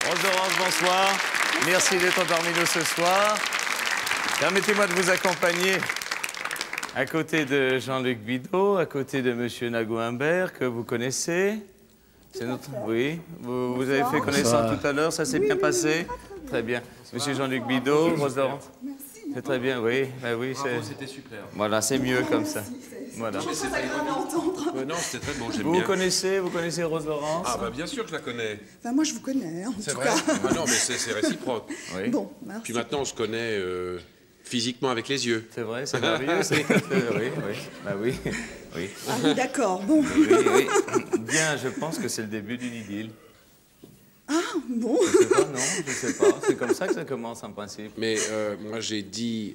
Rose d'Orange, bonsoir. Merci d'être parmi nous ce soir. Permettez-moi de vous accompagner à côté de Jean-Luc Bidault, à côté de M. Nago-Imbert, que vous connaissez. C'est notre... Oui, vous avez fait connaissance tout à l'heure, ça s'est bien passé. Très bien. Monsieur Jean-Luc Bidault, Rose d'Orange. C'est très bien, oui. Ben oui, c'était super. Voilà, c'est mieux comme ça. Voilà. Non, c'était très bon, j'aime bien. Vous connaissez Rose d'Orange? Ah bah bien sûr que je la connais. Enfin, moi, je vous connais, hein, en C'est tout vrai. cas. Ah non, mais c'est réciproque. Oui. Bon, merci. Puis maintenant, on se connaît physiquement avec les yeux. C'est vrai, c'est merveilleux. Oui, oui. Bah oui, oui. Ah oui, d'accord, bon. Oui, oui. Bien, je pense que c'est le début d'une idylle. Ah, bon. Je sais pas, non, je sais pas. C'est comme ça que ça commence en principe. Mais moi, j'ai dit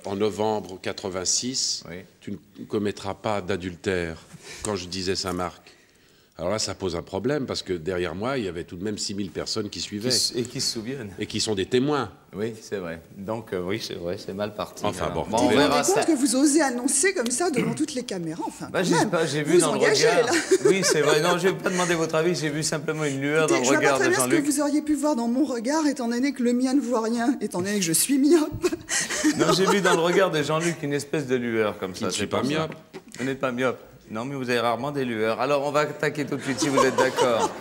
en novembre 86, Oui. tu ne commettras pas d'adultère quand je disais Saint-Marc. Alors là, ça pose un problème parce que derrière moi, il y avait tout de même 6000 personnes qui suivaient. Et qui se souviennent. Et qui sont des témoins. Oui, c'est vrai. Donc, oui, c'est vrai, c'est mal parti. Enfin, alors. bon, on Vous vous verra rendez ça. compte que vous osez annoncer comme ça devant toutes les caméras, enfin, Bah, quand même. j'ai vu Vous dans le engagez, regard. là. Oui, c'est vrai. Non, je vais pas demander votre avis. J'ai vu simplement une lueur dans le Je vois pas regard très de bien ce que Jean-Luc. vous auriez pu voir dans mon regard, étant donné que le mien ne voit rien, étant donné que je suis myope. Non, j'ai vu dans le regard de Jean-Luc une espèce de lueur comme ça. ne suis c'est pas pour ça. myope. Vous n'êtes pas myope. Non, mais vous avez rarement des lueurs. Alors, on va attaquer tout de suite, si vous êtes d'accord.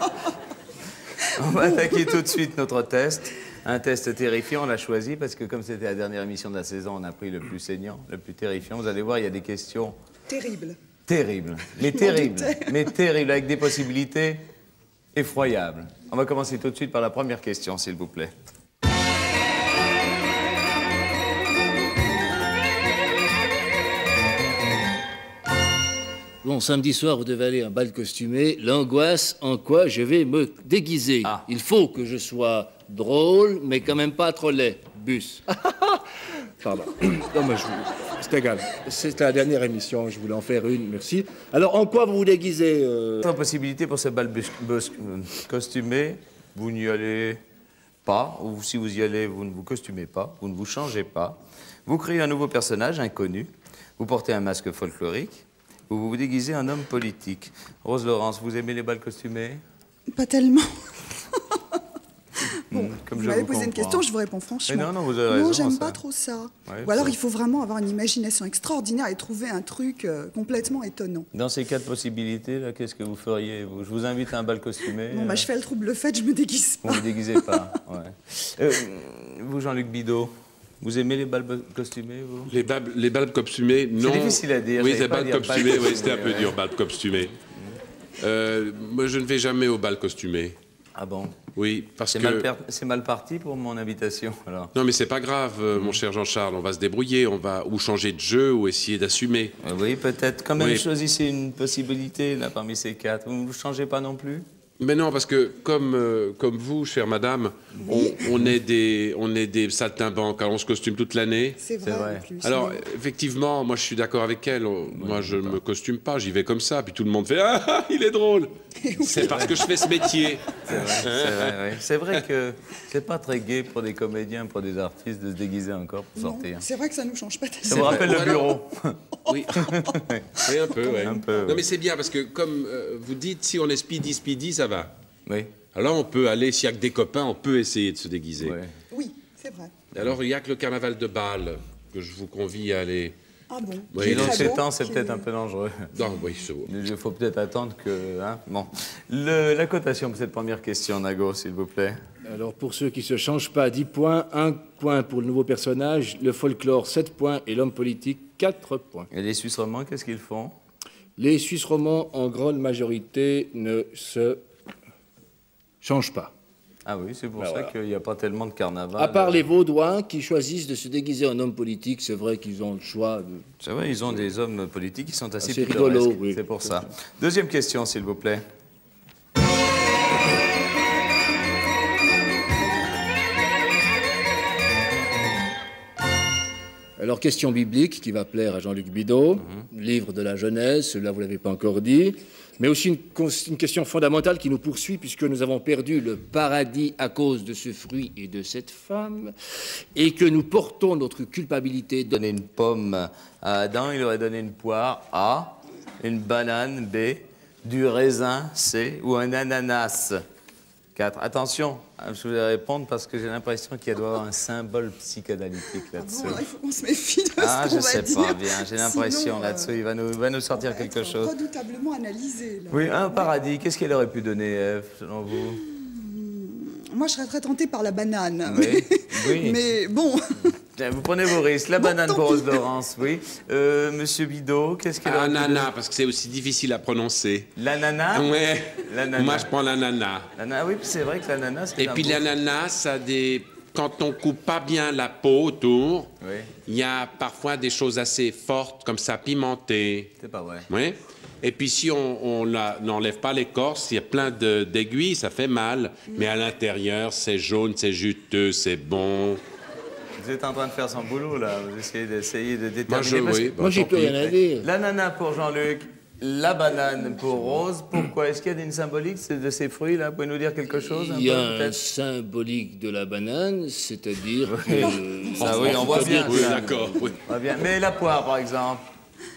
On va attaquer tout de suite notre test. Un test terrifiant, on l'a choisi parce que comme c'était la dernière émission de la saison, on a pris le plus saignant, le plus terrifiant. Vous allez voir, il y a des questions Terrible. terribles. Mais m'en terribles. doutais. Mais terribles, avec des possibilités effroyables. On va commencer tout de suite par la première question, s'il vous plaît. Bon, samedi soir, vous devez aller à un bal costumé. L'angoisse, en quoi je vais me déguiser. Ah. Il faut que je sois drôle, mais quand même pas trop laid. Bus. Pardon. Non, mais c'est égal. C'est la dernière émission, je voulais en faire une, merci. Alors, en quoi vous vous déguisez Sans possibilité pour ce bal costumé, vous n'y allez pas, ou si vous y allez, vous ne vous costumez pas, vous ne vous changez pas. Vous créez un nouveau personnage inconnu, vous portez un masque folklorique, vous vous déguisez en homme politique. Rose Laurence, vous aimez les bals costumés? Pas tellement. Bon, comme vous je m'avez vous posé une comprends. question, je vous réponds franchement. Mais non, vous avez raison, Non, j'aime ça. pas trop ça. Ouais, Ou alors, faut- il faut vraiment avoir une imagination extraordinaire et trouver un truc complètement étonnant. Dans ces quatre possibilités, là, qu'est-ce que vous feriez, vous? Je vous invite à un bal costumé. Bon, bah, je fais le trouble fait, je me déguise Vous pas. ne vous déguisez pas, ouais. Vous, Jean-Luc Bidault, vous aimez les bals costumés, vous? Les balles costumées, non. difficile à dire, Oui, j'arrive les pas à balles dire costumées, bal oui, c'était un costumé, peu dur, ouais. balles costumées. Moi, je ne vais jamais au bal costumé. Ah bon? Oui, parce C'est que... mal parti pour mon invitation, alors. Non, mais c'est pas grave, mon cher Jean-Charles. On va se débrouiller. On va ou changer de jeu ou essayer d'assumer. Oui, peut-être. Quand même, Oui. choisissez une possibilité, là, parmi ces quatre. Vous ne vous changez pas non plus? Mais non, parce que comme vous, chère madame, on est des saltimbanques. Alors, on se costume toute l'année. C'est C'est vrai, vrai. en plus. Alors, mais- effectivement, moi, je suis d'accord avec elle. Moi, je ne me costume pas. J'y vais comme ça. Puis tout le monde fait « Ah, il est drôle !» C'est parce que je fais ce métier. C'est vrai, c'est vrai, oui. C'est vrai que c'est pas très gai pour des comédiens, pour des artistes, de se déguiser encore pour Non, sortir. c'est vrai que ça nous change pas Ça tellement. vous rappelle le Ou bureau? Oui. Oui, un peu, ouais. Un peu, Non, oui. mais c'est bien parce que, comme vous dites, si on est speedy, ça va. Oui. Alors, on peut aller, s'il n'y a que des copains, on peut essayer de se déguiser. Ouais. Oui, c'est vrai. Alors, il n'y a que le carnaval de Bâle que je vous convie à aller. Ah bon. Oui, Et il est dans Très ces beau, temps, c'est qui- peut-être un peu dangereux. Non, oui, c'est beau. Il faut peut-être attendre que... Hein? Bon. La cotation pour cette première question, Nago, s'il vous plaît. Alors, pour ceux qui ne se changent pas, 10 points, 1 point pour le nouveau personnage, le folklore, 7 points, et l'homme politique, 4 points. Et les Suisses romands, qu'est-ce qu'ils font? Les Suisses romands, en grande majorité, ne se changent pas. Ah oui, c'est pour Ben ça voilà. qu'il n'y a pas tellement de carnaval. À part les Vaudois qui choisissent de se déguiser en homme politique, c'est vrai qu'ils ont le choix de... C'est vrai, ils ont des hommes politiques qui sont assez Assez pittoresques. rigolos, oui. C'est pour ça. Deuxième question, s'il vous plaît. Alors, question biblique qui va plaire à Jean-Luc Bidault, livre de la Genèse, celui-là vous ne l'avez pas encore dit, mais aussi une question fondamentale qui nous poursuit puisque nous avons perdu le paradis à cause de ce fruit et de cette femme, et que nous portons notre culpabilité de... Donner une pomme à Adam, il aurait donné une poire A, une banane B, du raisin C ou un ananas 4. Attention, Je voulais répondre parce que j'ai l'impression qu'il doit y avoir un symbole psychanalytique là-dessous. Bon, il faut qu'on se méfie de Ah, ce qu'on je va sais dire. pas bien. J'ai l'impression Sinon, là-dessous, il va nous sortir on va quelque être chose. redoutablement analysé. Là. Oui, un paradis. Qu'est-ce qu'elle aurait pu donner, Ève, selon vous? Moi, je serais très tentée par la banane. Oui, oui. Mais bon, Tiens, vous prenez vos risques. La Bon, banane tant pour pis. Rose Laurence, oui. Monsieur Bidot, qu'est-ce qu'elle aurait pu donner? Ananas, parce que c'est aussi difficile à prononcer. L'ananas? Ouais. L'ananas. Moi, je prends l'ananas. L'ananas, oui, c'est vrai que l'ananas, c'est Et un puis beau- l'ananas, ça a des... quand on coupe pas bien la peau autour, Oui, il y a parfois des choses assez fortes, comme ça, pimentées. c'est pas vrai. Oui. Et puis si on n'enlève pas l'écorce, il y a plein d'aiguilles, ça fait mal. Mais à l'intérieur, c'est jaune, c'est juteux, c'est bon. Vous êtes en train de faire son boulot, là. Vous essayez de déterminer. Moi, je... parce Oui, que- bah, Moi, j'ai tant plus pis. rien à dire. L'ananas pour Jean-Luc, la banane pour Rose. Pourquoi? Est-ce qu'il y a une symbolique de ces fruits, là? Vous pouvez nous dire quelque chose? Il y a peu, un peut-être symbolique de la banane, c'est-à-dire que... Ah oui, on voit bien. Oui, ça. d'accord. Oui. On voit bien. Mais la poire, par exemple.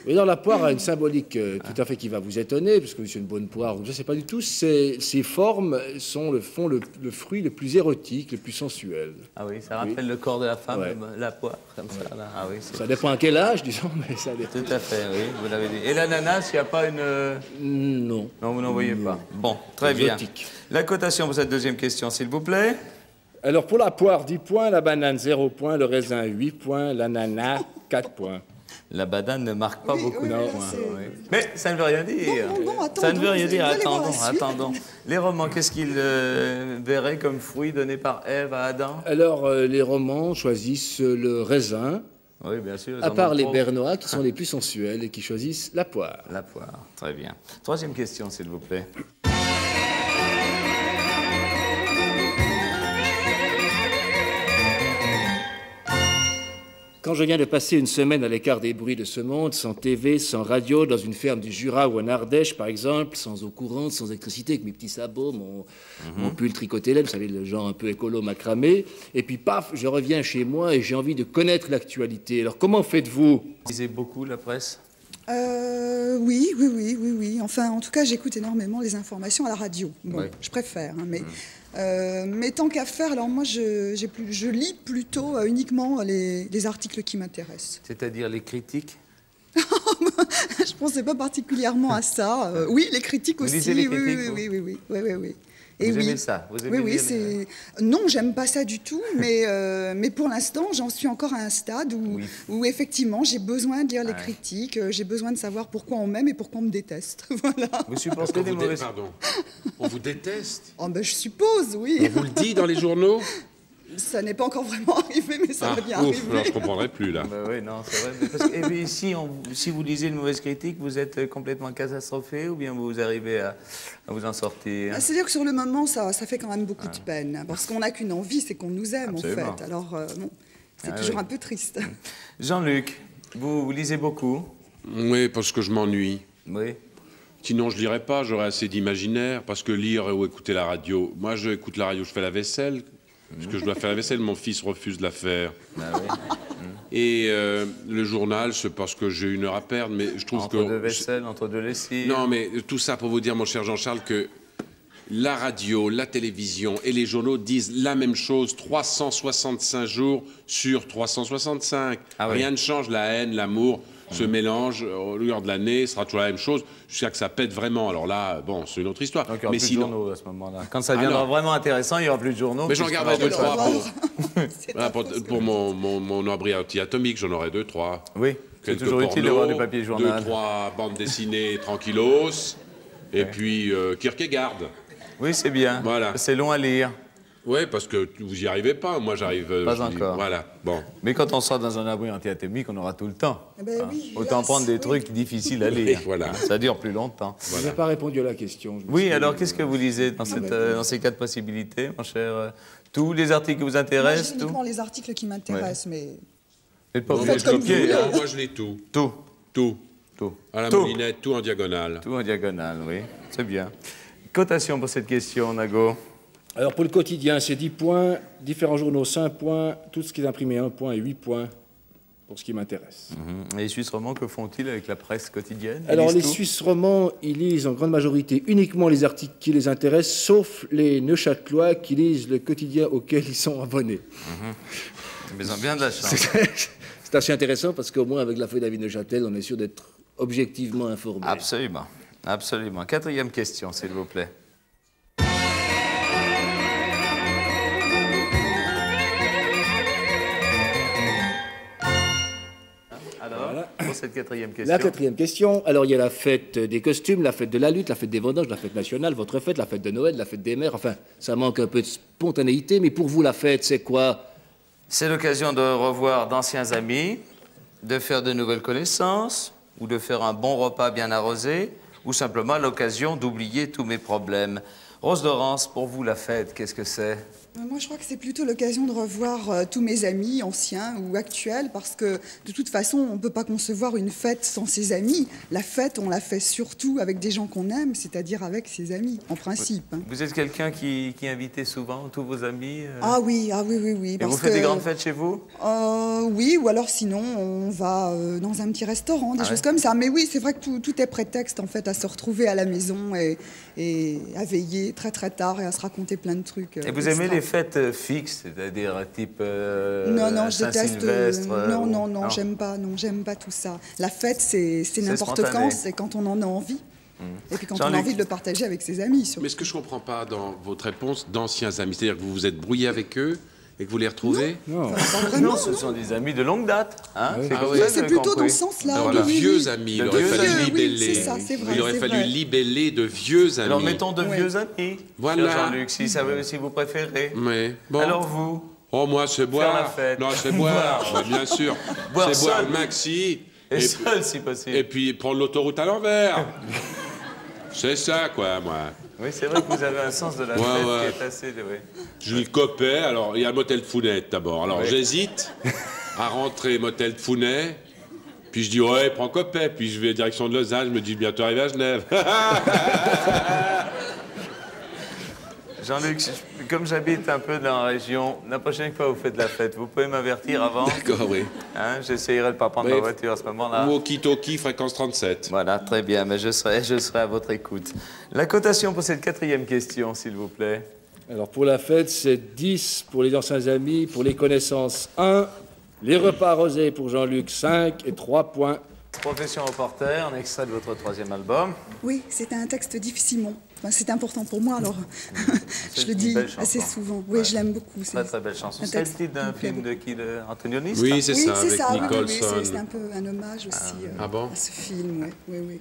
Mais dans la poire a une symbolique tout à fait qui va vous étonner, parce que c'est une bonne poire, je ne sais pas du tout. Ces formes font le fruit le plus érotique, le plus sensuel. Ah oui, ça rappelle le corps de la femme, Ouais. la poire, comme ça. Là. Ah oui, c'est Ça dépend à quel âge, disons, mais ça dépend. tout à fait, oui, vous l'avez dit. Et l'ananas, il n'y a pas une... Non. Non, vous n'en voyez pas. Bon, très bien. Exotique. La cotation pour cette deuxième question, s'il vous plaît. Alors pour la poire, 10 points, la banane, 0 points, le raisin, 8 points, l'ananas, 4 points. La banane ne marque pas Oui, beaucoup oui, de oui, points. c'est- Oui. Mais ça ne veut rien dire. Non, Ça ne veut attendons, rien dire. vous allez voir la Attendons, suite. attendons. Les romans, qu'est-ce qu'ils verraient comme fruit donné par Ève à Adam? Alors les romans choisissent le raisin, Oui, bien sûr. ils à en part ont les trop. bernois qui sont les plus sensuels et qui choisissent la poire. La poire, très bien. Troisième question, s'il vous plaît. Quand je viens de passer une semaine à l'écart des bruits de ce monde, sans TV, sans radio, dans une ferme du Jura ou en Ardèche, par exemple, sans eau courante, sans électricité, avec mes petits sabots, mon pull tricoté laine, vous savez, le genre un peu écolo macramé, et puis paf, je reviens chez moi et j'ai envie de connaître l'actualité. Alors comment faites-vous? Vous lisez beaucoup la presse? Oui. Enfin, en tout cas, j'écoute énormément les informations à la radio. Bon, Oui. je préfère, hein, mais tant qu'à faire, alors moi, je lis plutôt uniquement les articles qui m'intéressent. C'est-à-dire les critiques? Je pensais pas particulièrement à ça. Oui, les critiques Vous aussi. lisez les oui, critiques, oui, vous oui, oui, oui, oui, oui. Et Vous oui. aimez ça? Vous aimez Oui, lire c'est... Non, j'aime pas ça du tout, mais pour l'instant, j'en suis encore à un stade où effectivement, j'ai besoin de lire les critiques, j'ai besoin de savoir pourquoi on m'aime et pourquoi on me déteste. Voilà. Vous Parce supportez qu'on des vous mauvaises... Pardon. On vous déteste. Oh, ben, je suppose, On oui. vous le dit dans les journaux. Ça n'est pas encore vraiment arrivé, mais ça va bien ouf, arriver. alors je comprendrai plus là. Bah oui, non, c'est vrai. Mais parce que- et puis, si vous lisez une mauvaise critique, vous êtes complètement catastrophé ou bien vous arrivez à vous en sortir? Ah, c'est-à-dire que sur le moment, ça fait quand même beaucoup de peine, hein, parce qu'on n'a qu'une envie, c'est qu'on nous aime, Absolument. en fait. Alors, bon, c'est Ah, toujours oui. un peu triste. Jean-Luc, vous lisez beaucoup? Oui, parce que je m'ennuie. Oui. Sinon, je lirais pas, j'aurais assez d'imaginaire, parce que lire ou écouter la radio. Moi, je écoute la radio, je fais la vaisselle, parce que je dois faire la vaisselle, mon fils refuse de la faire. Ah oui. Et le journal, c'est parce que j'ai une heure à perdre, mais je trouve Entre que... deux vaisselles, entre deux lessives. Non, mais tout ça pour vous dire, mon cher Jean-Charles, que la radio, la télévision et les journaux disent la même chose 365 jours sur 365. Ah oui. Rien ne change, la haine, l'amour se mélangent au longueur de l'année, ce sera toujours la même chose, jusqu'à que ça pète vraiment. Alors là, bon, c'est une autre histoire. Donc il n'y aura Mais plus sinon, de journaux à ce moment-là. Quand ça deviendra non. vraiment intéressant, il n'y aura plus de journaux. mais j'en puisqu'on garderai aura deux, plus le trois temps. C'est voilà, pas faux, ce que pour vous mon abri anti-atomique, j'en aurai deux, trois. Oui, c'est Quelques toujours utile pornos, d'avoir du papier journal. Deux, trois bandes dessinées tranquillos, et puis Kierkegaard. Oui, c'est bien. Voilà. C'est long à lire. Oui, parce que vous n'y arrivez pas. Moi, j'arrive. Pas je dis, encore. voilà. Bon. Mais quand on sort dans un abri anti-atomique, on aura tout le temps. Eh ben oui, Autant hélas, prendre des oui. trucs difficiles à lire. Voilà. Ça dure plus longtemps. Vous n'avez pas répondu à la question. je Oui, m'excuse. alors qu'est-ce que vous lisez dans, dans ces quatre possibilités, mon cher? Tous les articles qui vous Moi, intéressent, j'ai tout? uniquement les articles qui m'intéressent, mais... Vous n'êtes pas Non, obligé faites de comme vous copier, voulez. hein. Moi, je lis tout. Tout, Tout. tout. À la Tout. moulinette, tout en diagonale. Tout en diagonale, oui. C'est bien. Cotation pour cette question, Nago. Alors pour le quotidien, c'est 10 points, différents journaux 5 points, tout ce qui est imprimé 1 point et 8 points. pour ce qui m'intéresse. Et les Suisses romands, que font-ils avec la presse quotidienne? Ils Alors, lisent les tout Suisses romands, ils lisent en grande majorité uniquement les articles qui les intéressent, sauf les Neuchâtelois qui lisent le quotidien auquel ils sont abonnés. Mais ils ont bien de la chance. C'est assez intéressant parce qu'au moins, avec la feuille d'avis de Neuchâtel, on est sûr d'être objectivement informé. Absolument, absolument. 4e question, s'il vous plaît. Alors, pour cette 4e question. La 4e question, alors il y a la fête des costumes, la fête de la lutte, la fête des vendanges, la fête nationale, votre fête, la fête de Noël, la fête des mères, enfin, ça manque un peu de spontanéité, mais pour vous, la fête, c'est quoi? C'est l'occasion de revoir d'anciens amis, de faire de nouvelles connaissances, ou de faire un bon repas bien arrosé, ou simplement l'occasion d'oublier tous mes problèmes. Rose Laurence, pour vous, la fête, qu'est-ce que c'est? Moi, je crois que c'est plutôt l'occasion de revoir tous mes amis, anciens ou actuels, parce que de toute façon, on ne peut pas concevoir une fête sans ses amis. La fête, on la fait surtout avec des gens qu'on aime, c'est-à-dire avec ses amis, en principe. Vous êtes quelqu'un qui invitait souvent tous vos amis Ah oui, oui. Et vous faites des grandes fêtes chez vous? Oui, ou alors sinon, on va dans un petit restaurant, des choses comme ça. Mais oui, c'est vrai que tout est prétexte, en fait, à se retrouver à la maison et à veiller très tard et à se raconter plein de trucs. Et vous aimez les fêtes fixes, c'est-à-dire type non, je déteste. Non, j'aime pas tout ça. La fête, c'est n'importe quand, c'est quand on en a envie. Et puis quand on a envie de le partager avec ses amis, surtout. Mais ce que je ne comprends pas dans votre réponse, d'anciens amis, c'est-à-dire que vous vous êtes brouillé avec eux et que vous les retrouvez? Non. Non, ce sont des amis de longue date. Hein, oui. C'est plutôt dans ce sens-là. De vieux amis, il aurait fallu libeller. c'est ça, c'est vrai, Il aurait c'est fallu vrai. libeller de vieux amis. Alors mettons de vieux amis. Voilà. Cher Jean-Luc, si vous préférez. Mais bon. Alors vous? Oh, moi, c'est boire. la fête. Non, c'est boire, bah, bien sûr. Boire C'est boire seul. le maxi. Et seul, si possible. Et puis prendre l'autoroute à l'envers. C'est ça, quoi, moi. Oui, c'est vrai que vous avez un sens de la Ouais, fête ouais. qui est assez... Oui. Je dis Copet, alors il y a le motel de Founet d'abord. Alors Oui. j'hésite à rentrer motel de Founet. Puis je dis, ouais, prends Copet. Puis je vais direction de Lausanne, je me dis, bientôt arrivé à Genève. Jean-Luc, comme j'habite un peu dans la région, la prochaine fois que vous faites la fête, vous pouvez m'avertir avant? D'accord, oui. Hein, j'essayerai de ne pas prendre Oui. ma voiture à ce moment-là. Walkie-talkie, fréquence 37. Voilà, très bien, mais je serai à votre écoute. La cotation pour cette 4e question, s'il vous plaît. Alors, pour la fête, c'est 10 pour les anciens amis, pour les connaissances, 1, les repas arrosés pour Jean-Luc, 5 et 3 points. Profession reporter, un extrait de votre 3e album. Oui, c'est un texte d'Yves Simon. Enfin, c'est important pour moi, alors je le une dis belle chanson. assez souvent. Oui, Ouais. je l'aime beaucoup. Très très belle chanson. un C'est le texte titre d'un qui me film plaît de qui, de Antonionis? Oui, c'est Oui, ça, c'est avec ça. Oui, Nicholson. c'est un peu un hommage aussi Ah bon à ce film. Oui.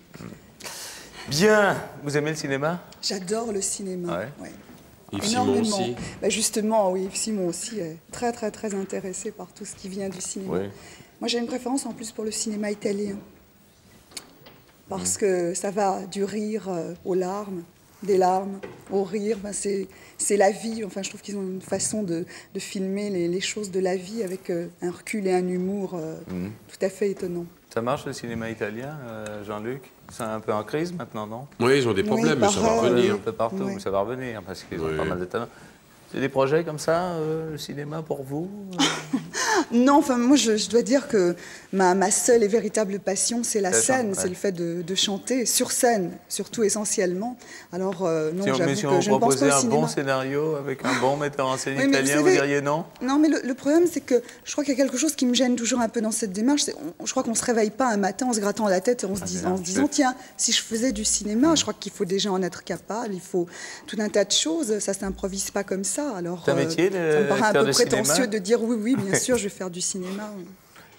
Bien. Vous aimez le cinéma? J'adore le cinéma. Ouais. Ouais. Yves Simon Énormément. aussi. Bah, justement, oui, Yves Simon aussi est très intéressé par tout ce qui vient du cinéma. Oui. Moi, j'ai une préférence en plus pour le cinéma italien. Parce que ça va du rire aux larmes, des larmes au rire. Ben, c'est la vie. Enfin, je trouve qu'ils ont une façon de filmer les choses de la vie avec un recul et un humour tout à fait étonnant. Ça marche le cinéma italien, Jean-Luc? C'est un peu en crise maintenant, non? Oui, ils ont des problèmes, mais ça va pareil. revenir. Un peu partout, Ouais. mais ça va revenir parce qu'ils ont Oui. pas mal de talent. C'est des projets comme ça, le cinéma pour vous? Non, enfin, moi, je dois dire que ma seule et véritable passion, c'est la C'est ça, scène, ouais. c'est le fait de chanter sur scène, surtout essentiellement. Alors, non, Si on j'avoue vous que je ne pense proposait pas au un cinéma. bon scénario avec un bon metteur en scène Oui, mais italien, vous vous savez- diriez non? Non, mais le problème, c'est que je crois qu'il y a quelque chose qui me gêne toujours un peu dans cette démarche. Je crois qu'on ne se réveille pas un matin en se grattant la tête et en se disant tiens, si je faisais du cinéma, je crois qu'il faut déjà en être capable, il faut tout un tas de choses, ça ne s'improvise pas comme ça. Alors, C'est un métier, ça me paraît un acteur peu de cinéma prétentieux de dire oui, bien sûr, je vais faire du cinéma.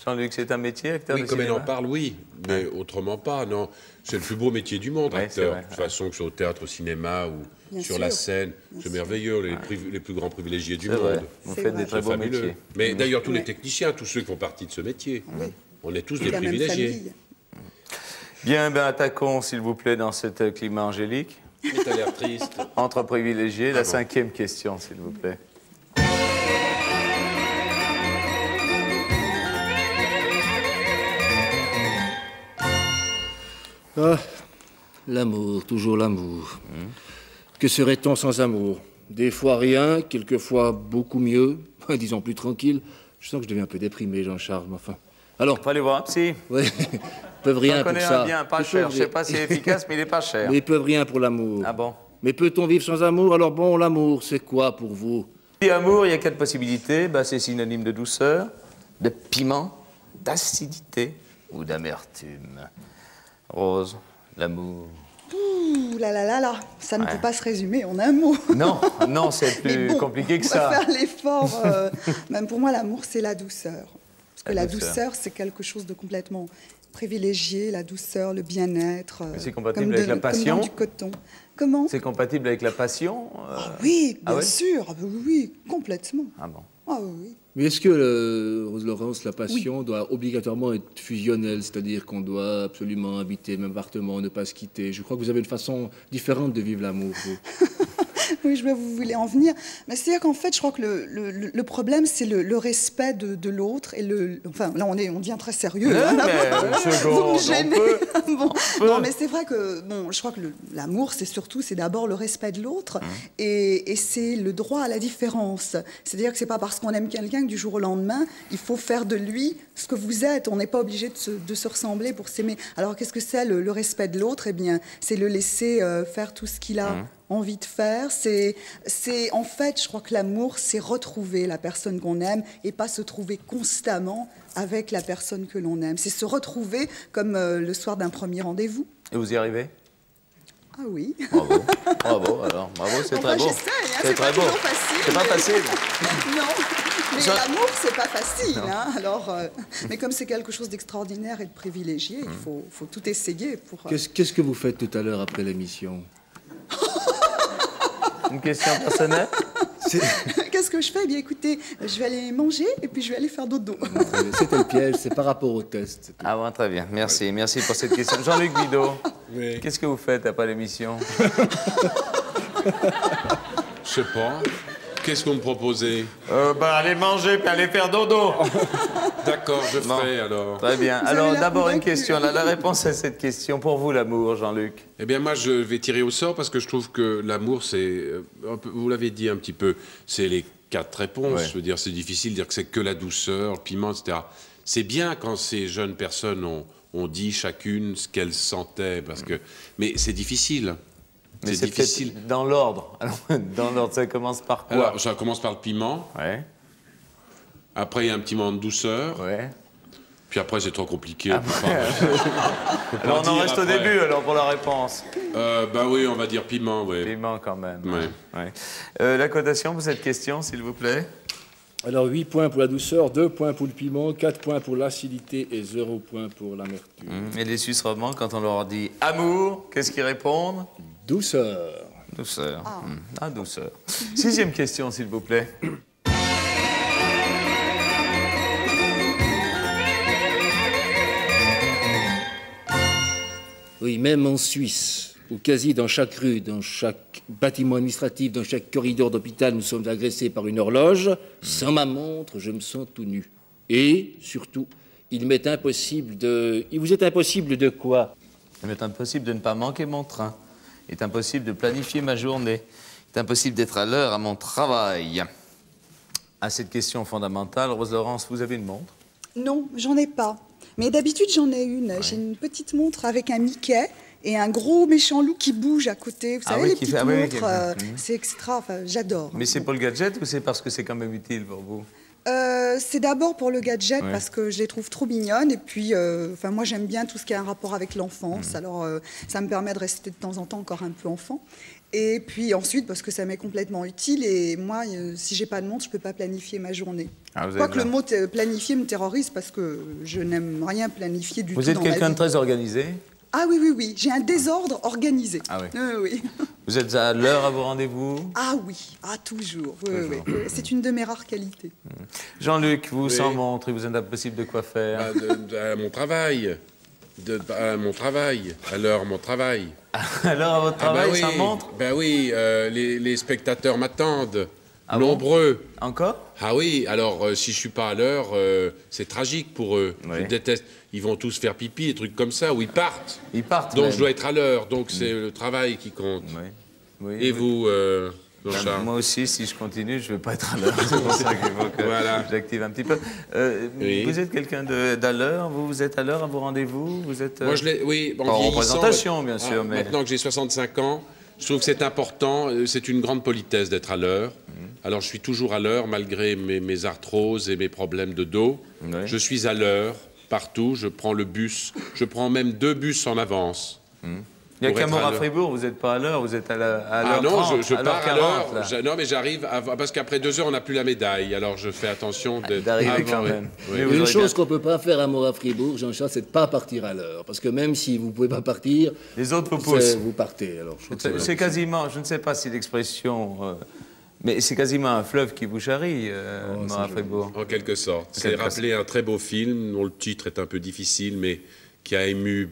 Jean-Luc, c'est un métier, acteur Oui, de comme elle cinéma? en parle, oui. Mais autrement pas, non. C'est le plus beau métier du monde, Ouais, c'est acteur. vrai, De toute façon, que ce soit au théâtre, au cinéma ou Bien sur sûr. la scène. Bien C'est sûr. merveilleux, les plus grands privilégiés du C'est vrai. monde. Vous C'est faites vrai. des très C'est beaux fabuleux. métiers. Mais d'ailleurs, tous les Ouais. techniciens, tous ceux qui font partie de ce métier, on est tous des La même privilégiés. famille. Bien, ben attaquons, s'il vous plaît, dans cet climat angélique. T'as l'air triste. Entre privilégiés, la bon. 5e question, s'il vous plaît. Ah, l'amour, toujours l'amour. Que serait-on sans amour? Des fois rien, quelquefois beaucoup mieux, disons plus tranquille. Je sens que je deviens un peu déprimé, Jean-Charles, mais enfin, Alors, Il faut aller voir un psy. ouais, ils peuvent rien J'en pour connais ça. un bien, pas Ils cher. peuvent Je sais rien. pas s'il est efficace, mais il est pas cher. Mais ils peuvent rien pour l'amour. Ah bon? Mais peut-on vivre sans amour? Alors bon, l'amour, c'est quoi pour vous? Et amour, il y a 4 possibilités. Bah, c'est synonyme de douceur, de piment, d'acidité ou d'amertume. Rose, l'amour. Ouh là là là là, ça ne peut pas se résumer en un mot. Non, non, c'est Mais plus bon, compliqué que on va ça. faire l'effort. Même pour moi, l'amour, c'est la douceur. Parce que La la douceur. douceur, c'est quelque chose de complètement privilégié. La douceur, le bien-être. Mais c'est compatible comme avec la comme passion dans du coton. Comment? C'est compatible avec la passion Oui, Ah bien ouais sûr. Ah bah oui, complètement. Ah bon. Ah oui, oui. Mais est-ce que, Rose Laurence, la passion doit obligatoirement être fusionnelle, c'est-à-dire qu'on doit absolument habiter le même appartement, ne pas se quitter? Je crois que vous avez une façon différente de vivre l'amour, vous. Oui, je vois où vous voulez en venir. Mais c'est-à-dire qu'en fait, je crois que le problème, c'est le respect de l'autre. Et enfin, là, on devient très sérieux. hein, là. Mais une Vous seconde, me on gênez. peut. Bon, peut. non, mais c'est vrai que, bon, je crois que l'amour, c'est d'abord le respect de l'autre. Et c'est le droit à la différence. C'est-à-dire que c'est pas parce qu'on aime quelqu'un que du jour au lendemain, il faut faire de lui ce que vous êtes. On n'est pas obligé de se ressembler pour s'aimer. Alors, qu'est-ce que c'est le respect de l'autre? Eh bien, c'est le laisser faire tout ce qu'il a envie de faire. C'est en fait, je crois que l'amour, c'est retrouver la personne qu'on aime et pas se trouver constamment avec la personne que l'on aime. C'est se retrouver comme le soir d'un premier rendez-vous. Et vous y arrivez? Ah oui. Bravo. Bravo, alors. Bravo, c'est Enfin, très beau. j'essaie, hein, C'est c'est très pas beau. toujours facile, C'est pas mais- facile. Non, mais Ça- l'amour, c'est pas facile. Hein. Alors, mais comme c'est quelque chose d'extraordinaire et de privilégié, il faut tout essayer pour... Qu'est-ce que vous faites tout à l'heure après l'émission? Une question personnelle? Qu'est-ce que je fais? Eh bien, écoutez, je vais aller manger et puis je vais aller faire dodo. C'était le piège, c'est par rapport au test. Ah bon, très bien. Merci. Merci pour cette question. Jean-Luc Bidot, qu'est-ce que vous faites après l'émission? Je sais pas. Qu'est-ce qu'on me proposait? Allez manger puis aller faire dodo. D'accord, je Bon. ferai alors. Très bien. Vous Alors, avez l'air d'abord une convaincu. question. Là, la réponse à cette question, pour vous, l'amour, Jean-Luc. Eh bien, moi, je vais tirer au sort parce que je trouve que l'amour, c'est, vous l'avez dit un petit peu, c'est les 4 réponses. Ouais. Je veux dire, c'est difficile de dire que c'est que la douceur, le piment, etc. C'est bien quand ces jeunes personnes ont dit chacune ce qu'elles sentaient, parce que, mais c'est difficile. Mais C'est peut-être difficile. dans l'ordre. Alors, dans l'ordre, ça commence par quoi? Alors, ça commence par le piment. Ouais, Après, il y a un petit moment de douceur. ouais. Puis après, c'est trop compliqué. on peut pas Alors, on en dire reste au après. début, alors, pour la réponse. Bah oui, on va dire piment, oui. Piment, quand même. Ouais. Ouais. La cotation pour cette question, s'il vous plaît. Alors 8 points pour la douceur, 2 points pour le piment, 4 points pour l'acidité et 0 points pour l'amertume. Et les Suisses romands, quand on leur dit amour, qu'est-ce qu'ils répondent? Douceur. Douceur. Ah, douceur. 6e question, s'il vous plaît. Oui, même en Suisse, où quasi dans chaque rue, dans chaque bâtiment administratif, dans chaque corridor d'hôpital, nous sommes agressés par une horloge, sans ma montre, je me sens tout nu. Et, surtout, il vous est impossible de quoi? Il m'est impossible de ne pas manquer mon train. Il est impossible de planifier ma journée. Il est impossible d'être à l'heure à mon travail. À cette question fondamentale, Rose Laurence, vous avez une montre? Non, j'en ai pas. Mais d'habitude, j'en ai une. J'ai une petite montre avec un Mickey et un gros méchant loup qui bouge à côté. Vous Ah savez, oui, les qui petites fait- ah oui, oui, montres, qui- c'est extra. Enfin, j'adore. Mais c'est pour le gadget ou c'est parce que c'est quand même utile pour vous? C'est d'abord pour le gadget Ouais. parce que je les trouve trop mignonnes et puis enfin moi j'aime bien tout ce qui a un rapport avec l'enfance alors ça me permet de rester de temps en temps encore un peu enfant et puis ensuite parce que ça m'est complètement utile et moi si j'ai pas de montre je peux pas planifier ma journée. Ah, vous Quoique êtes le là. mot planifier me terrorise parce que je n'aime rien planifier du tout Vous êtes dans ma quelqu'un de vie. très organisé? Ah oui oui oui j'ai un désordre organisé. Ah oui. Oui. Vous êtes à l'heure à vos rendez-vous? Ah oui ah toujours. Oui. C'est une de mes rares qualités. Jean-Luc, vous Oui. sans montre, il vous est impossible de quoi faire? À mon travail. À mon travail. À l'heure, mon travail. Alors, à votre travail, Ah bah oui, sans montre? Ben oui, les spectateurs m'attendent. Ah bon? Nombreux. Encore? Ah oui, alors si je suis pas à l'heure, c'est tragique pour eux. Oui. Je déteste. Ils vont tous faire pipi, des trucs comme ça, ou ils partent. Ils partent Donc même. je dois être à l'heure. Donc c'est le travail qui compte. Oui. Oui, Et oui. vous Jean-Charles. Moi aussi, si je continue, je ne vais pas être à l'heure. C'est pour ça qu'il faut que Voilà. j'active un petit peu. Oui. Vous êtes quelqu'un d'à l'heure? Vous êtes à l'heure à vos rendez-vous? Vous êtes Moi, oui, en vieillissant, représentation, bien sûr. Mais... Maintenant que j'ai 65 ans, je trouve que c'est important, c'est une grande politesse d'être à l'heure. Alors, je suis toujours à l'heure, malgré mes arthroses et mes problèmes de dos. Oui. Je suis à l'heure, partout. Je prends le bus. Je prends même 2 bus en avance. Il n'y a Pour qu'à être à Mort à l'heure. Fribourg, vous n'êtes pas à l'heure, vous êtes à l'heure Ah non, 30, je pars à 40, là. l'heure. Non, mais j'arrive, parce qu'après 2 heures, on n'a plus la médaille. Alors, je fais attention D'arriver avant, quand oui. même. Oui. Mais vous Une aurez chose bien- qu'on ne peut pas faire à Mora-Fribourg, Jean-Charles, c'est de ne pas partir à l'heure. Parce que même si vous ne pouvez pas partir, Les autres vous poussent. vous partez. Alors, je trouve que C'est quasiment, je ne sais pas si l'expression, mais c'est quasiment un fleuve qui vous charrie, Mort à Fribourg. En quelque sorte. C'est quelque rappeler un très beau film dont le titre est un peu difficile, mais qui a ému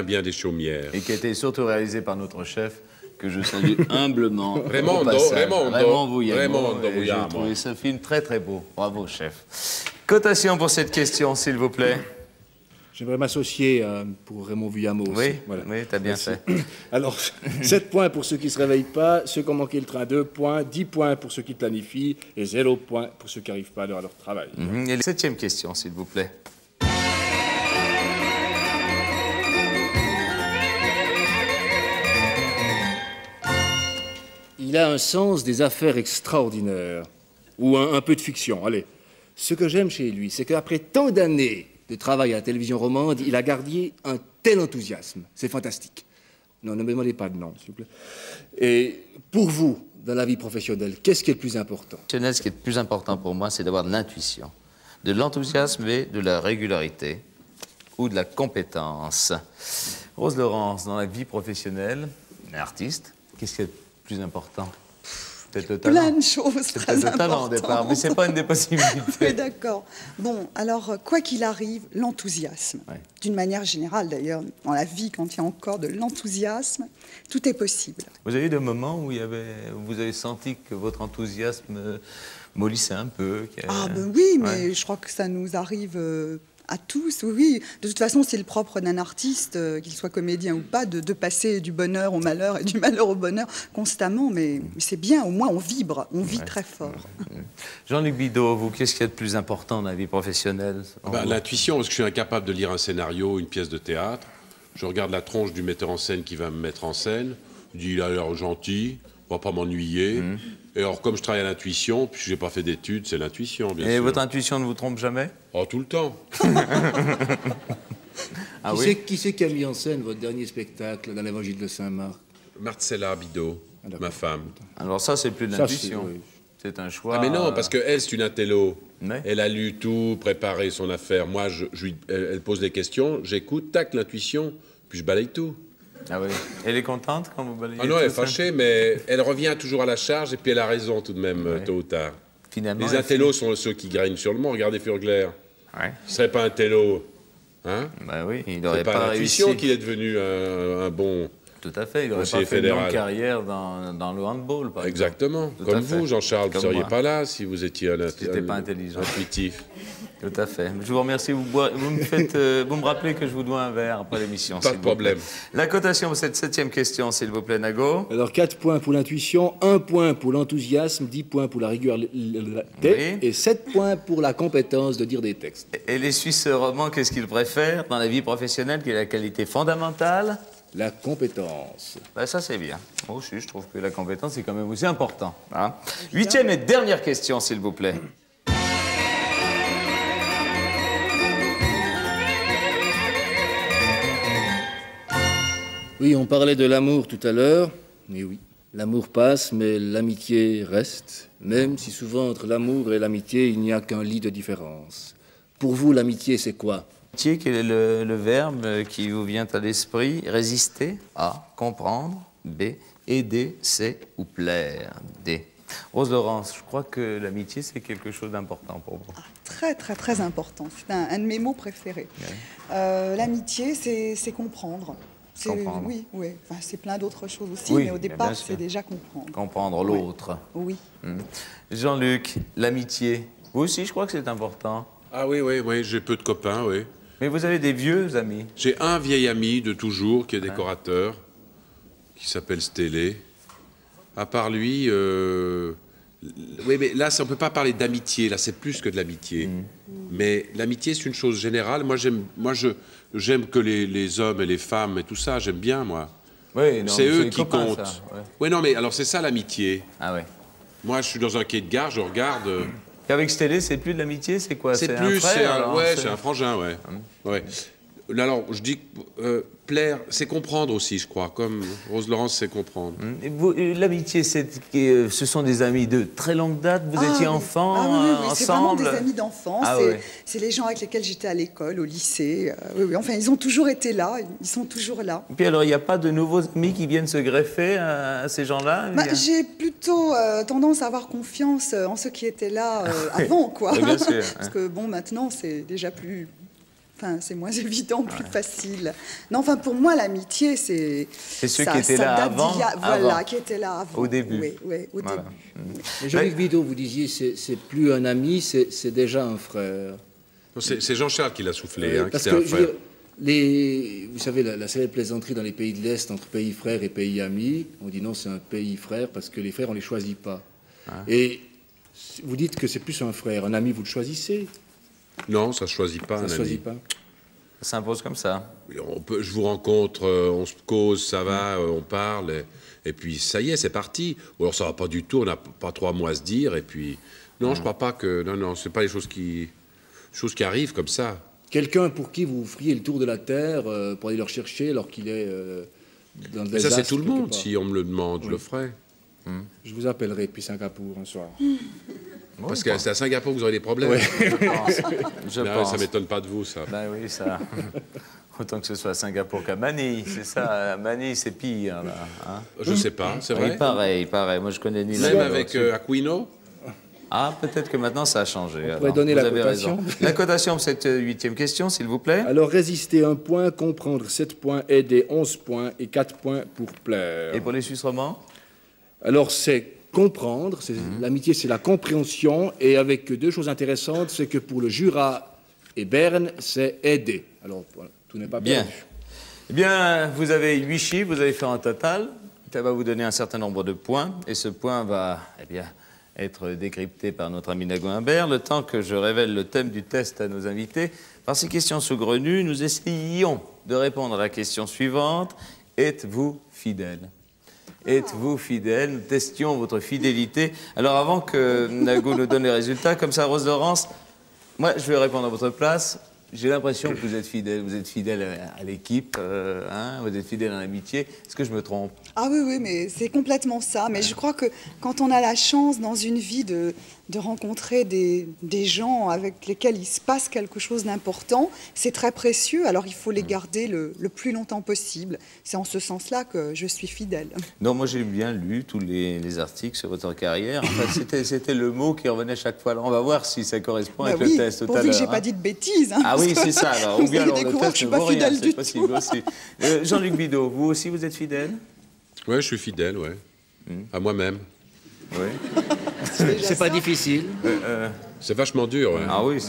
bien des chaumières. Et qui a été surtout réalisé par notre chef, que je salue humblement. Raymond au passage. Raymond Vouillamo. Raymond Et J'ai Vouillamo. trouvé ce film très très beau. Bravo, chef. Cotation pour cette question, s'il vous plaît. J'aimerais m'associer pour Raymond Villamo aussi. Oui, Voilà. oui, t'as bien Merci. fait. Alors, 7 points pour ceux qui ne se réveillent pas, ceux qui ont manqué le train, 2 points, 10 points pour ceux qui planifient et 0 points pour ceux qui n'arrivent pas à l'heure à leur travail. Et la 7e question, s'il vous plaît. Il a un sens des affaires extraordinaire, ou un peu de fiction. Allez, ce que j'aime chez lui, c'est qu'après tant d'années de travail à la télévision romande, il a gardé un tel enthousiasme. C'est fantastique. Non, ne me demandez pas de nom, s'il vous plaît. Et pour vous, dans la vie professionnelle, qu'est-ce qui est le plus important? Ce qui est le plus important pour moi, c'est d'avoir de l'intuition, de l'enthousiasme et de la régularité ou de la compétence. Rose Laurence, dans la vie professionnelle, artiste, qu'est-ce qui est le plus important? Peut-être le talent. Plein de choses C'est très peut-être le talent au importantes. départ, mais c'est pas une des possibilités. Oui, d'accord. Bon, alors, quoi qu'il arrive, l'enthousiasme. Ouais. D'une manière générale, d'ailleurs, dans la vie, quand il y a encore de l'enthousiasme, tout est possible. Vous avez eu des moments où où vous avez senti que votre enthousiasme mollissait un peu? Ah ben oui, mais Ouais. je crois que ça nous arrive à tous, oui. De toute façon, c'est le propre d'un artiste, qu'il soit comédien ou pas, de passer du bonheur au malheur et du malheur au bonheur constamment. Mais c'est bien, au moins on vibre, on vit très fort. Jean-Luc Bidault, vous, qu'est-ce qu'il y a de plus important dans la vie professionnelle? selon vous? L'intuition, parce que je suis incapable de lire un scénario, une pièce de théâtre. Je regarde la tronche du metteur en scène qui va me mettre en scène. Je dis, il a l'air gentil, on va pas m'ennuyer. Et alors, comme je travaille à l'intuition, puis j'ai pas fait d'études, c'est l'intuition, bien Et sûr. votre intuition ne vous trompe jamais? Oh, tout le temps. Ah Qui c'est qui a mis en scène votre dernier spectacle dans l'évangile de Saint-Marc? Marcella Bidot, d'accord. ma femme. Alors ça, c'est plus de Ça, l'intuition. c'est- oui. C'est un choix. Ah mais non, parce qu'elle, c'est une intello. Ouais. Elle a lu tout, préparé son affaire. Moi, elle pose des questions, j'écoute, tac, l'intuition, puis je balaye tout. Ah oui. Elle est contente quand vous balayez Ah non, elle est tout ça? fâchée, mais elle revient toujours à la charge, et puis elle a raison tout de même, Ouais. tôt ou tard. Finalement, Les elle intellos sont ceux qui gragnent sur le monde. Regardez Furgler. Ouais. Il serait pas un télo, hein? Bah oui, il C'est n'aurait pas pas réussi. l'intuition qu'il est devenu un bon... Tout à fait, il n'aurait conseiller pas fait une longue fédéral. carrière dans le handball, par exemple. Exactement. Tout à Comme fait. vous, Jean-Charles, vous Comme ne seriez moi. pas là si vous étiez j'étais pas intelligent. intuitif. Tout à fait. Je vous remercie. Vous me rappelez que je vous dois un verre après l'émission. Pas s'il de vous plaît. problème. La cotation pour cette 7e question, s'il vous plaît, Nago. Alors 4 points pour l'intuition, 1 point pour l'enthousiasme, 10 points pour la régularité Oui. et 7 points pour la compétence de dire des textes. Et les Suisses romands, qu'est-ce qu'ils préfèrent dans la vie professionnelle, qui est la qualité fondamentale? La compétence. Ben, ça, c'est bien. Moi aussi, je trouve que la compétence, c'est quand même aussi important. Hein. 8e et dernière question, s'il vous plaît. Oui, on parlait de l'amour tout à l'heure. Mais oui, l'amour passe, mais l'amitié reste. Même si souvent entre l'amour et l'amitié, il n'y a qu'un lit de différence. Pour vous, l'amitié, c'est quoi? Quel est le verbe qui vous vient à l'esprit? Résister, A. Comprendre, B. Aider, C. Ou plaire, D. Rose Laurence, je crois que l'amitié, c'est quelque chose d'important pour vous. Très, très, très important. C'est un de mes mots préférés. L'amitié, c'est comprendre. Comprendre. Oui, oui. Enfin, c'est plein d'autres choses aussi, Oui, mais au bien départ, sûr. c'est déjà comprendre. Comprendre l'autre. Oui. Jean-Luc, l'amitié. Vous aussi, je crois que c'est important. Ah oui, oui, oui, j'ai peu de copains, oui. Mais vous avez des vieux amis. J'ai un vieil ami de toujours qui est décorateur, qui s'appelle Stélé. À part lui, oui, mais là, on ne peut pas parler d'amitié. Là, c'est plus que de l'amitié. Mais l'amitié, c'est une chose générale. Moi, j'aime que les hommes et les femmes et tout ça, j'aime bien, moi. Oui, c'est eux qui copains, comptent. ça, ouais. Oui, non, mais alors c'est ça l'amitié. Ah ouais. Moi, je suis dans un quai de gare, je regarde. Et avec Stélé, c'est plus de l'amitié, c'est quoi? C'est un plus, frère, alors, c'est un frangin, ouais. Ouais. Alors, je dis que plaire, c'est comprendre aussi, je crois, comme Rose Laurence sait comprendre. L'amitié, ce sont des amis de très longue date. Vous étiez enfant oui, c'est vraiment ensemble. des amis d'enfance. Ah, c'est les gens avec lesquels j'étais à l'école, au lycée. Oui. Enfin, ils ont toujours été là. Ils sont toujours là. Et puis alors, il n'y a pas de nouveaux amis qui viennent se greffer à ces gens-là? J'ai plutôt tendance à avoir confiance en ceux qui étaient là avant, quoi. Oui, bien sûr, Parce que bon, maintenant, c'est déjà plus. Enfin, c'est moins évident, plus facile. Non, enfin, pour moi, l'amitié, c'est... C'est ceux qui étaient là avant. Voilà, qui étaient là avant. Au début. Oui, au début. Mais Jean-Luc Bidault, vous disiez, c'est plus un ami, c'est déjà un frère. C'est Jean-Charles qui l'a soufflé, hein, parce qui que, était un frère. vous savez, la célèbre plaisanterie dans les pays de l'Est entre pays frères et pays amis, on dit non, c'est un pays frère parce que les frères, on ne les choisit pas. Et vous dites que c'est plus un frère. Un ami, vous le choisissez? Non, ça ne choisit pas. Ça ne choisit pas. Ça s'impose comme ça. Je vous rencontre, on se cause, ça va, on parle, et puis ça y est, c'est parti. Ou alors ça va pas du tout, on n'a pas 3 mois à se dire, et puis... Non, je crois pas que... Non, c'est pas les choses qui arrivent comme ça. Quelqu'un pour qui vous feriez le tour de la Terre pour aller le rechercher alors qu'il est dans le désastre? Ça, c'est tout le monde. Si on me le demande, je le ferai. Je vous appellerai depuis Singapour un soir. Parce que c'est à Singapour que vous aurez des problèmes. Ouais. Je pense. Ça m'étonne pas de vous, ça. Ben oui, ça. Autant que ce soit à Singapour qu'à Manille, c'est ça. À Manille, c'est pire, là. Hein? Je sais pas, c'est vrai. Oui, pareil. Moi, je connais ni Même avec Aquino. Ah, peut-être que maintenant, ça a changé. Vous pouvez donner la cotation. La cotation pour cette 8e question, s'il vous plaît. Alors, résister 1 point, comprendre 7 points, aider 11 points et 4 points pour plaire. Et pour les Suisses romands? Alors, c'est comprendre, l'amitié, c'est la compréhension, et avec 2 choses intéressantes, c'est que pour le Jura et Berne, c'est aider. Alors, voilà, tout n'est pas bien. perdu. Eh bien, vous avez 8 chiffres, vous allez faire un total. Ça va vous donner un certain nombre de points, et ce point va, être décrypté par notre ami Nago Imbert. Le temps que je révèle le thème du test à nos invités, par ces questions saugrenues, nous essayons de répondre à la question suivante. Êtes-vous fidèle? Êtes-vous fidèle? Nous testions votre fidélité. Alors, avant que Nago nous donne les résultats, comme ça, Rose Laurence, moi, je vais répondre à votre place. J'ai l'impression que vous êtes fidèle. Vous êtes fidèle à l'équipe, vous êtes fidèle à l'amitié. Est-ce que je me trompe? Ah oui, mais c'est complètement ça. Mais je crois que quand on a la chance dans une vie de rencontrer des gens avec lesquels il se passe quelque chose d'important, c'est très précieux. Alors il faut les garder le plus longtemps possible. C'est en ce sens-là que je suis fidèle. Non, moi j'ai bien lu tous les articles sur votre carrière. Enfin, c'était le mot qui revenait chaque fois. Alors on va voir si ça correspond avec le test tout à l'heure. Pourvu que j'ai pas dit de bêtises. Ah oui, c'est ça. Alors, ou bien alors, le test je ne suis pas vaut rien, fidèle c'est du possible tout. aussi. Jean-Luc Bidault, vous aussi vous êtes fidèle? Oui, je suis fidèle, ouais. À moi-même. Oui. C'est pas difficile. C'est vachement dur, ouais. Ah oui,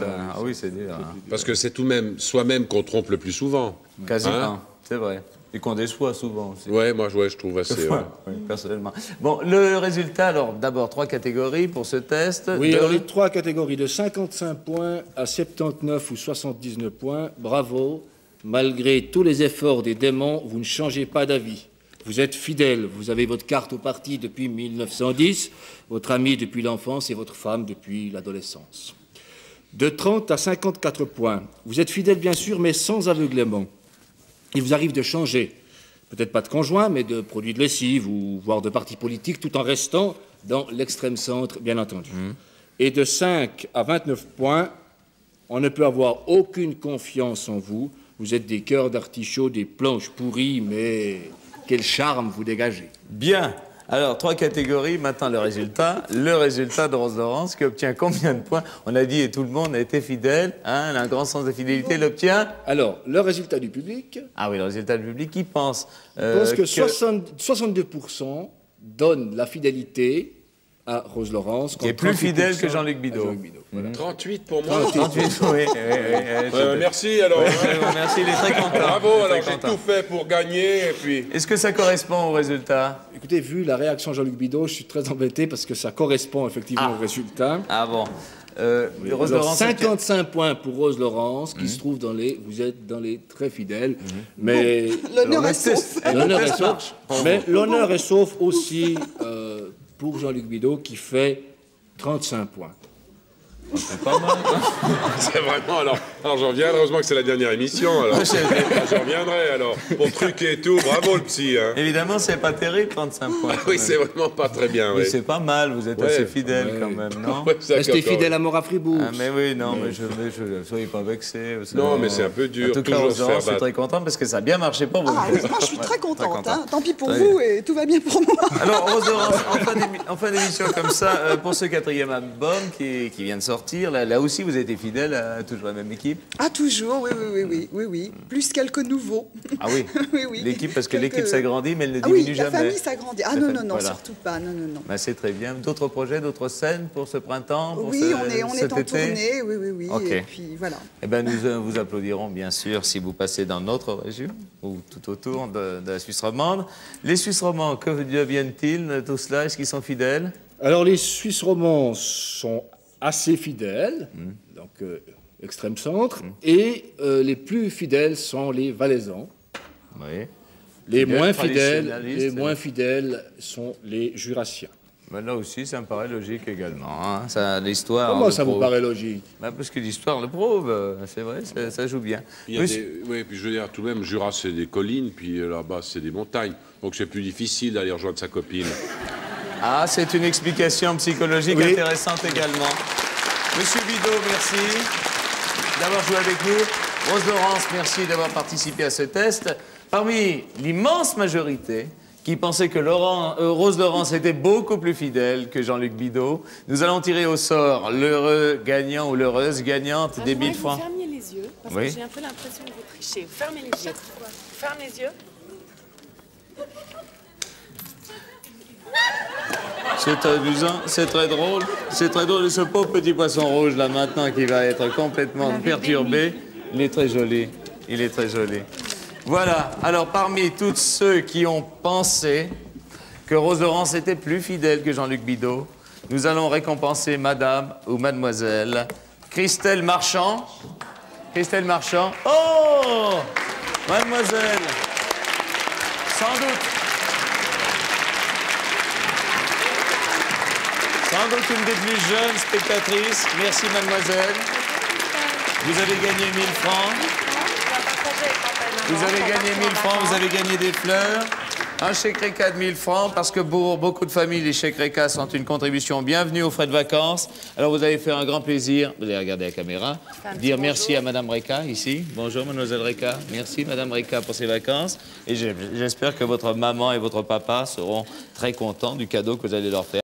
c'est dur. Hein. Parce que c'est tout de même soi-même qu'on trompe le plus souvent. Quasiment, Hein? c'est vrai. Et qu'on déçoit souvent aussi. Ouais, moi, je trouve assez... Oui, personnellement. Bon, le résultat, alors, d'abord, 3 catégories pour ce test. Oui, alors les 3 catégories de 55 points à 79 ou 79 points, bravo. Malgré tous les efforts des démons, vous ne changez pas d'avis. Vous êtes fidèle, vous avez votre carte au parti depuis 1910, votre ami depuis l'enfance et votre femme depuis l'adolescence. De 30 à 54 points, vous êtes fidèle bien sûr, mais sans aveuglément. Il vous arrive de changer, peut-être pas de conjoint, mais de produit de lessive ou voire de parti politique, tout en restant dans l'extrême centre, bien entendu. Et de 5 à 29 points, on ne peut avoir aucune confiance en vous. Vous êtes des cœurs d'artichaut, des planches pourries, mais quel charme vous dégagez. Bien. Alors, 3 catégories, maintenant le résultat. Le résultat de Rose Laurence, qui obtient combien de points? On a dit, et tout le monde a été fidèle, hein, elle a un grand sens de fidélité, l'obtient. Alors, le résultat du public... Ah oui, le résultat du public, qui pense Je pense que 62% donnent la fidélité à Rose Laurence. Qui est plus fidèle que Jean-Luc Bidault. Voilà. 38 pour moi. 38, oui. Merci alors. Merci, il est très content. Bravo, Il est alors très j'ai content. tout fait pour gagner et puis... Est-ce que ça correspond au résultat? Écoutez, vu la réaction de Jean-Luc Bidault, je suis très embêté parce que ça correspond effectivement au résultat. Ah bon. Rose Alors, Laurence, 55 points pour Rose Laurence, qui se trouve dans les... Vous êtes dans les très fidèles, mais... L'honneur est sauf. L'honneur est sauf, mais l'honneur est sauf aussi pour Jean-Luc Bidault, qui fait 35 points. c'est pas mal. C'est vraiment, alors j'en reviendrai, heureusement que c'est la dernière émission, alors. J'en reviendrai, alors. Pour truquer et tout, bravo le psy, hein. Évidemment, c'est pas terrible, 35 points. quand Oui, même. c'est vraiment pas très bien, Mais oui. c'est pas mal, vous êtes Ouais. assez fidèle quand même, non? Ouais, c'est Restez d'accord, fidèle à mort à Fribourg. Ah, mais oui, non, mais soyez pas vexés. vous savez. Non, mais c'est un peu dur, En tout cas, toujours Rose se Laurence, faire je suis battre. très content parce que ça a bien marché pour vous. Ah oui, moi je suis très contente. content. Hein. Tant pis pour Très vous et tout va bien pour moi. Alors, Rose Laurence, en fin d'émission comme ça, pour ce 4e album qui vient de sortir, là aussi, vous avez été fidèle à toujours la même équipe? Ah toujours, oui. Plus quelques nouveaux. Ah oui, oui. l'équipe, parce que Quelques- l'équipe s'agrandit, mais elle ne Ah oui, diminue la jamais. famille s'agrandit. Ah La non, famille, non, voilà. surtout pas. Non. Ben, c'est très bien. D'autres projets, d'autres scènes pour ce printemps, pour Oui, on est cet en été? tournée, oui. Ok. Et puis voilà. Eh ben, nous vous applaudirons bien sûr si vous passez dans notre région ou tout autour de la Suisse romande. Les Suisses romands, que deviennent-ils de tout cela? Est-ce qu'ils sont fidèles? Alors, les Suisses romands sont assez fidèles, donc extrême centre, et les plus fidèles sont les Valaisans. Oui. Les Fidèles, moins fidèles, traditionnalistes. Sont les Jurassiens. Ben, là aussi, ça me paraît logique également. Hein. Ça, l'histoire. Comment le ça vous prouve. paraît logique? Ben, parce que l'histoire le prouve, c'est vrai, ça joue bien. Il y a Monsieur- oui, puis je veux dire, tout de même, Jura, c'est des collines, puis là-bas, c'est des montagnes. Donc c'est plus difficile d'aller rejoindre sa copine. Ah, c'est une explication psychologique Oui. intéressante également. Monsieur Bidault, merci d'avoir joué avec nous. Rose Laurence, merci d'avoir participé à ce test. Parmi l'immense majorité qui pensait que Rose Laurence était beaucoup plus fidèle que Jean-Luc Bidault, nous allons tirer au sort l'heureux gagnant ou l'heureuse gagnante des 1000 francs. Vous fermiez les yeux, parce Oui. que j'ai un peu l'impression que vous trichez. Vous fermez les yeux. Ferme les yeux. C'est amusant, c'est très drôle. C'est très drôle. Et ce pauvre petit poisson rouge, là, maintenant, qui va être complètement perturbé, il est très joli. Il est très joli. Voilà. Alors, parmi tous ceux qui ont pensé que Rose Laurence était plus fidèle que Jean-Luc Bidault, nous allons récompenser Madame ou Mademoiselle Christelle Marchand. Christelle Marchand. Oh! Mademoiselle. Sans doute. Sans doute une des plus jeunes spectatrices. Merci, mademoiselle. Vous avez gagné 1000 francs. Vous avez gagné 1000 francs, vous avez gagné des fleurs. Un chèque RECA de 1000 francs, parce que pour beaucoup de familles, les chèques RECA sont une contribution bienvenue aux frais de vacances. Alors, vous avez fait un grand plaisir, vous allez regarder la caméra, dire merci à Madame RECA, ici. Bonjour, Mademoiselle RECA. Merci, Madame RECA, pour ces vacances. Et j'espère que votre maman et votre papa seront très contents du cadeau que vous allez leur faire.